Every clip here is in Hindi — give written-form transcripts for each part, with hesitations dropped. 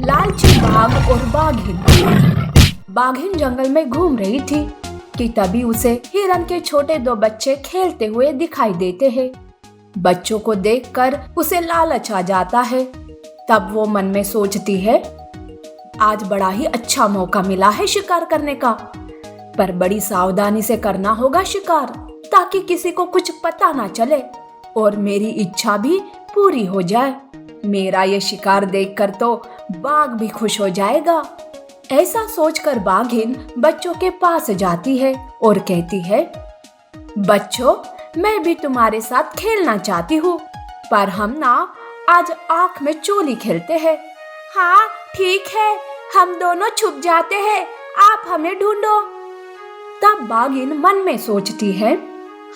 लालची बाघ और बाघिन। बाघिन जंगल में घूम रही थी कि तभी उसे हिरन के छोटे दो बच्चे खेलते हुए दिखाई देते हैं। बच्चों को देखकर उसे लालच आ जाता है। तब वो मन में सोचती है, आज बड़ा ही अच्छा मौका मिला है शिकार करने का, पर बड़ी सावधानी से करना होगा शिकार, ताकि किसी को कुछ पता ना चले और मेरी इच्छा भी पूरी हो जाए। मेरा ये शिकार देखकर तो बाघ भी खुश हो जाएगा। ऐसा सोचकर बाघिन बच्चों के पास जाती है और कहती है, बच्चों, मैं भी तुम्हारे साथ खेलना चाहती हूँ, पर हम ना आज आँख में चोली खेलते हैं। हाँ ठीक है, हम दोनों छुप जाते हैं, आप हमें ढूंढो। तब बाघिन मन में सोचती है,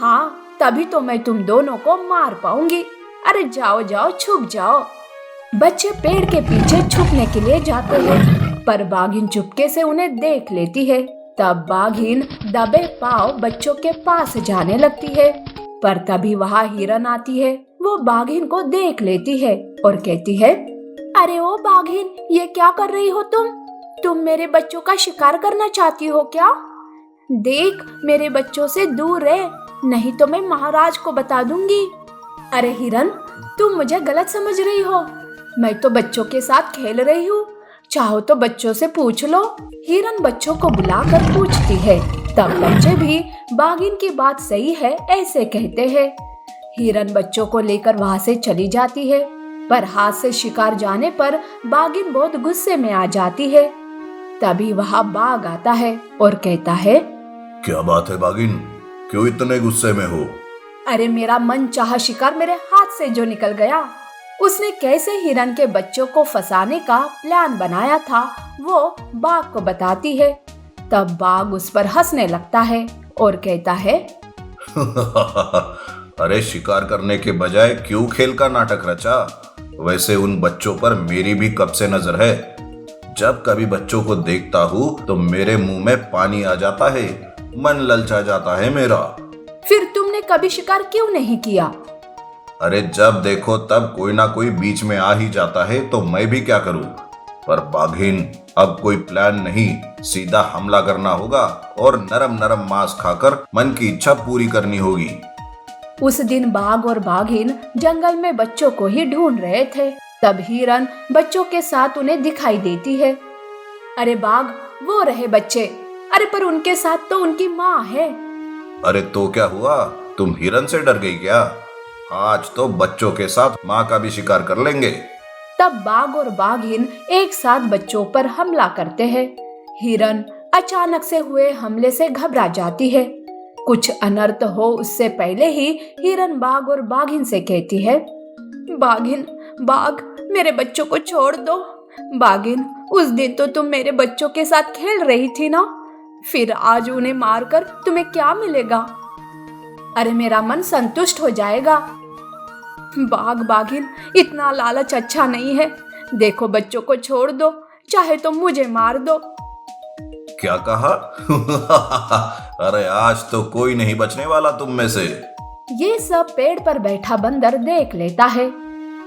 हाँ तभी तो मैं तुम दोनों को मार पाऊंगी। अरे जाओ जाओ, छुप जाओ। बच्चे पेड़ के पीछे छुपने के लिए जाते हैं, पर बाघिन चुपके से उन्हें देख लेती है। तब बाघिन दबे पांव बच्चों के पास जाने लगती है, पर तभी वहाँ हिरन आती है। वो बाघिन को देख लेती है और कहती है, अरे ओ बाघिन, ये क्या कर रही हो तुम मेरे बच्चों का शिकार करना चाहती हो क्या? देख, मेरे बच्चों से दूर रह, नहीं तो मैं महाराज को बता दूंगी। अरे हिरन, तुम मुझे गलत समझ रही हो, मैं तो बच्चों के साथ खेल रही हूँ, चाहो तो बच्चों से पूछ लो। हिरन बच्चों को बुलाकर पूछती है। तब बच्चे भी बाघिन की बात सही है ऐसे कहते हैं। हिरन बच्चों को लेकर वहाँ से चली जाती है, पर हाथ से शिकार जाने पर बाघिन बहुत गुस्से में आ जाती है। तभी वहाँ बाघ आता है और कहता है, क्या बात है बाघिन, क्यों इतने गुस्से में हो? अरे मेरा मन चाहा शिकार मेरे हाथ से जो निकल गया। उसने कैसे हिरन के बच्चों को फंसाने का प्लान बनाया था वो बाघ को बताती है। तब बाघ उस पर हंसने लगता है और कहता है, अरे शिकार करने के बजाय क्यों खेल का नाटक रचा? वैसे उन बच्चों पर मेरी भी कब से नजर है। जब कभी बच्चों को देखता हूँ तो मेरे मुंह में पानी आ जाता है, मन ललचा जाता है मेरा। फिर तुमने कभी शिकार क्यों नहीं किया? अरे जब देखो तब कोई ना कोई बीच में आ ही जाता है, तो मैं भी क्या करूं? पर बाघिन, अब कोई प्लान नहीं, सीधा हमला करना होगा और नरम नरम मांस खाकर मन की इच्छा पूरी करनी होगी। उस दिन बाघ और बाघिन जंगल में बच्चों को ही ढूंढ रहे थे। तब हिरन बच्चों के साथ उन्हें दिखाई देती है। अरे बाघ, वो रहे बच्चे। अरे पर उनके साथ तो उनकी माँ है। अरे तो क्या हुआ, तुम हिरन से डर गई क्या? आज तो बच्चों के साथ माँ का भी शिकार कर लेंगे। तब बाघ और बाघिन एक साथ बच्चों पर हमला करते हैं। हिरन अचानक से हुए हमले से घबरा जाती है। कुछ अनर्थ हो उससे पहले ही हिरन बाघ और बाघिन से कहती है, बाघिन, बाघ, मेरे बच्चों को छोड़ दो। बाघिन, उस दिन तो तुम मेरे बच्चों के साथ खेल रही थी ना, फिर आज उन्हें मारकर तुम्हें क्या मिलेगा? अरे मेरा मन संतुष्ट हो जाएगा। बाघ, बाघिन, इतना लालच अच्छा नहीं है। देखो, बच्चों को छोड़ दो, चाहे तो मुझे मार दो। क्या कहा? अरे आज तो कोई नहीं बचने वाला तुम में से। ये सब पेड़ पर बैठा बंदर देख लेता है।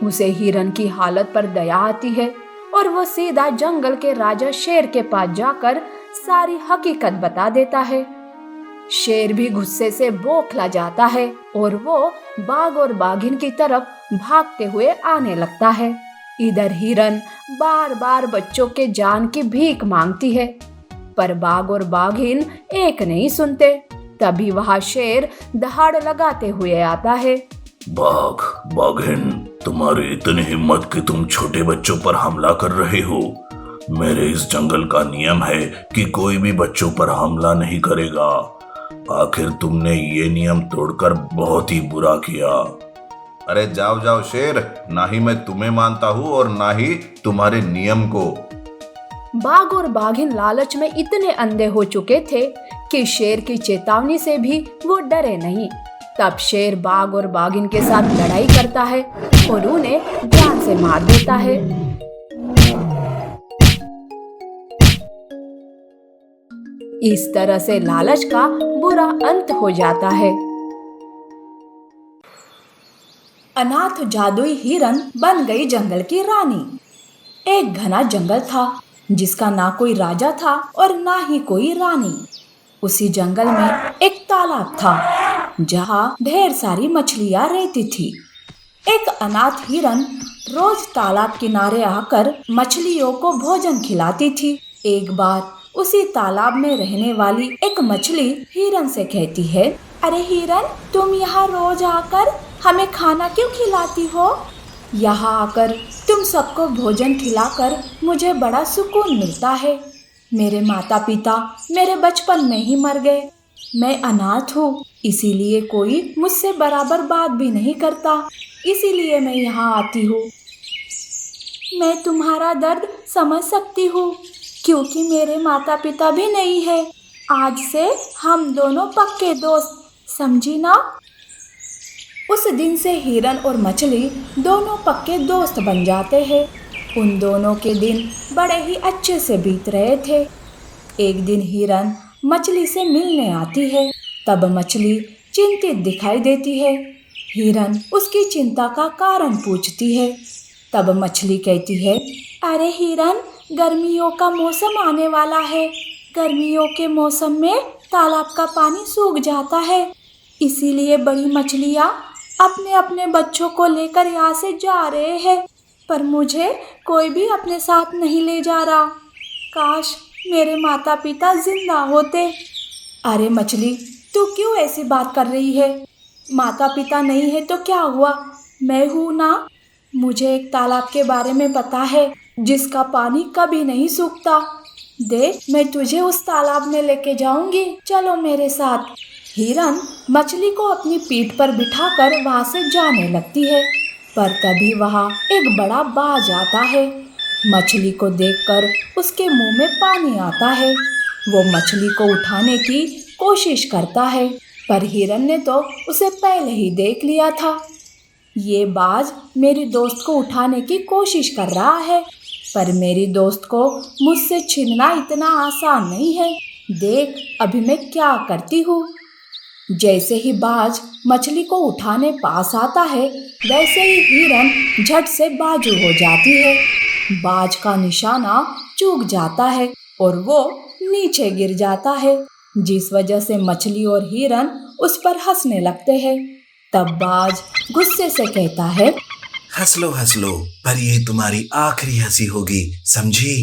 उसे हिरन की हालत पर दया आती है और वो सीधा जंगल के राजा शेर के पास जाकर सारी हकीकत बता देता है। शेर भी गुस्से से बौखला जाता है और वो बाघ और बाघिन की तरफ भागते हुए आने लगता है। इधर हिरन बार बार बच्चों के जान की भीख मांगती है, पर बाघ और बाघिन एक नहीं सुनते। तभी वहाँ शेर दहाड़ लगाते हुए आता है। बाघ, बाघिन, तुम्हारी इतनी हिम्मत कि तुम छोटे बच्चों पर हमला कर रहे हो। मेरे इस जंगल का नियम है कि कोई भी बच्चों पर हमला नहीं करेगा। आखिर तुमने ये नियम तोड़कर बहुत ही बुरा किया। अरे जाओ जाओ शेर, ना ही मैं तुम्हें मानता हूँ और ना ही तुम्हारे नियम को। बाघ और बाघिन लालच में इतने अंधे हो चुके थे कि शेर की चेतावनी से भी वो डरे नहीं। तब शेर बाघ और बाघिन के साथ लड़ाई करता है और उन्हें जान से मार देता है। इस तरह से लालच का बुरा अंत हो जाता है। अनाथ जादुई हिरन बन गई जंगल की रानी। एक घना जंगल था जिसका ना कोई राजा था और ना ही कोई रानी। उसी जंगल में एक तालाब था जहाँ ढेर सारी मछलियाँ रहती थी। एक अनाथ हिरन रोज तालाब किनारे आकर मछलियों को भोजन खिलाती थी। एक बार उसी तालाब में रहने वाली एक मछली हिरन से कहती है, अरे हिरन, तुम यहाँ रोज आकर हमें खाना क्यों खिलाती हो? यहाँ आकर तुम सबको भोजन खिलाकर मुझे बड़ा सुकून मिलता है। मेरे माता पिता मेरे बचपन में ही मर गए। मैं अनाथ हूँ, इसीलिए कोई मुझसे बराबर बात भी नहीं करता। इसीलिए मैं यहाँ आती हूँ। मैं तुम्हारा दर्द समझ सकती हूँ, क्योंकि मेरे माता पिता भी नहीं है। आज से हम दोनों पक्के दोस्त, समझी ना? उस दिन से हिरन और मछली दोनों पक्के दोस्त बन जाते हैं। उन दोनों के दिन बड़े ही अच्छे से बीत रहे थे। एक दिन हिरन मछली से मिलने आती है, तब मछली चिंतित दिखाई देती है। हिरन उसकी चिंता का कारण पूछती है। तब मछली कहती है, अरे हिरन, गर्मियों का मौसम आने वाला है। गर्मियों के मौसम में तालाब का पानी सूख जाता है, इसीलिए बड़ी मछलियाँ अपने अपने बच्चों को लेकर यहाँ से जा रहे हैं, पर मुझे कोई भी अपने साथ नहीं ले जा रहा। काश मेरे माता पिता जिंदा होते। अरे मछली, तू क्यों ऐसी बात कर रही है? माता पिता नहीं है तो क्या हुआ, मैं हूँ ना। मुझे एक तालाब के बारे में पता है जिसका पानी कभी नहीं सूखता। देख, मैं तुझे उस तालाब में लेके जाऊंगी, चलो मेरे साथ। हिरन मछली को अपनी पीठ पर बिठाकर वहाँ से जाने लगती है, पर तभी वहाँ एक बड़ा बाज आता है। मछली को देखकर उसके मुंह में पानी आता है। वो मछली को उठाने की कोशिश करता है, पर हिरन ने तो उसे पहले ही देख लिया था। ये बाज मेरी दोस्त को उठाने की कोशिश कर रहा है, पर मेरी दोस्त को मुझसे छीनना इतना आसान नहीं है। देख अभी मैं क्या करती हूँ। जैसे ही बाज मछली को उठाने पास आता है, वैसे ही हिरन झट से बाजू हो जाती है। बाज का निशाना चूक जाता है और वो नीचे गिर जाता है, जिस वजह से मछली और हिरन उस पर हंसने लगते हैं। तब बाज गुस्से से कहता है, हंस लो, पर ये तुम्हारी आखिरी हंसी होगी, समझी?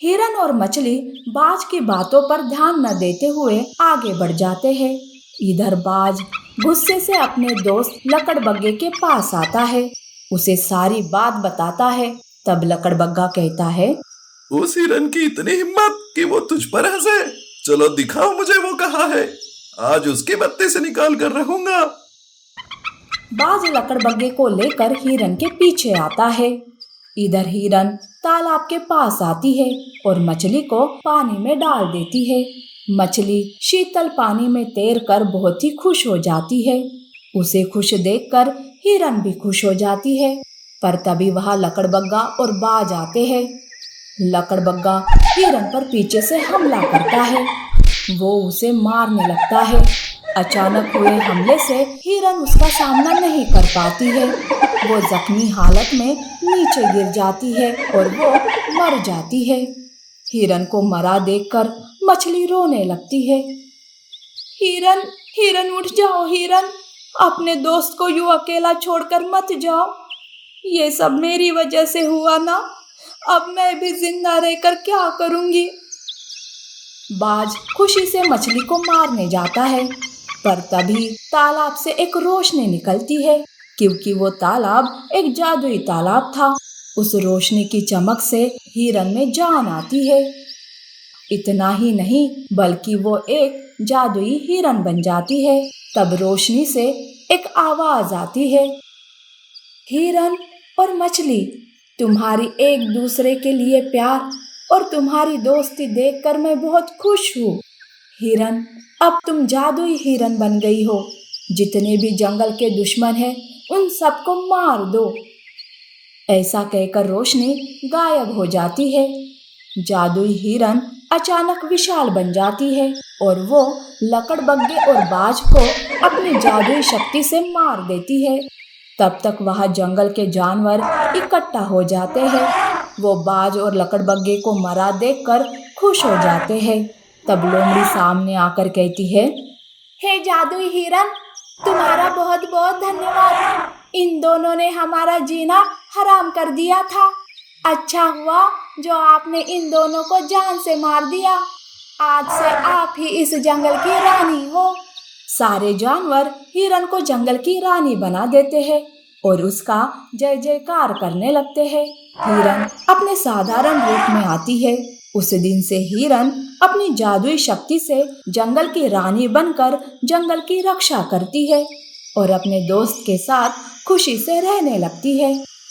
हिरन और मछली बाज की बातों पर ध्यान न देते हुए आगे बढ़ जाते हैं। इधर बाज गुस्से से अपने दोस्त लकड़बग्गे के पास आता है, उसे सारी बात बताता है। तब लकड़बग्गा कहता है, उस हिरन की इतनी हिम्मत कि वो तुझ पर हंसे। चलो दिखाओ मुझे वो कहाँ है, आज उसके बत्ते से निकाल कर रखूंगा। बाज लकड़बग्गे को लेकर हिरन के पीछे आता है। इधर हिरन तालाब के पास आती है और मछली को पानी में डाल देती है। मछली शीतल पानी में तैरकर बहुत ही खुश हो जाती है। उसे खुश देखकर हिरन भी खुश हो जाती है, पर तभी वहाँ लकड़बग्गा और बाज आते हैं। लकड़बग्गा हिरन पर पीछे से हमला करता है, वो उसे मारने लगता है। अचानक हुए हमले से हिरन उसका सामना नहीं कर पाती है। वो जख्मी हालत में नीचे गिर जाती है और वो मर जाती है। हिरन को मरा देखकर मछली रोने लगती है। हिरन, हिरन उठ जाओ हिरन, अपने दोस्त को यूं अकेला छोड़कर मत जाओ। ये सब मेरी वजह से हुआ ना, अब मैं भी जिंदा रहकर क्या करूंगी। बाज खुशी से मछली को मारने जाता है, पर तभी तालाब से एक रोशनी निकलती है, क्योंकि वो तालाब एक जादुई तालाब था। उस रोशनी की चमक से हिरन में जान आती है। इतना ही नहीं, बल्कि वो एक जादुई हिरन बन जाती है। तब रोशनी से एक आवाज आती है, हिरन और मछली, तुम्हारी एक दूसरे के लिए प्यार और तुम्हारी दोस्ती देखकर मैं बहुत खुश हूँ। हिरन, अब तुम जादुई हिरन बन गई हो। जितने भी जंगल के दुश्मन हैं, उन सबको मार दो। ऐसा कहकर रोशनी गायब हो जाती है। जादुई हिरन अचानक विशाल बन जाती है और वो लकड़बग्गे और बाज को अपनी जादुई शक्ति से मार देती है। तब तक वहाँ जंगल के जानवर इकट्ठा हो जाते हैं। वो बाज और लकड़बग्घे को मरा देखकर खुश हो जाते हैं। तब लोमड़ी सामने आकर कहती है, हे जादुई हिरन, तुम्हारा बहुत बहुत धन्यवाद। इन दोनों ने हमारा जीना हराम कर दिया था। अच्छा हुआ जो आपने इन दोनों को जान से मार दिया। आज से आप ही इस जंगल की रानी हो। सारे जानवर हिरन को जंगल की रानी बना देते हैं और उसका जय जयकार करने लगते हैं। हिरन अपने साधारण रूप में आती है। उस दिन से हिरन अपनी जादुई शक्ति से जंगल की रानी बनकर जंगल की रक्षा करती है और अपने दोस्त के साथ खुशी से रहने लगती है।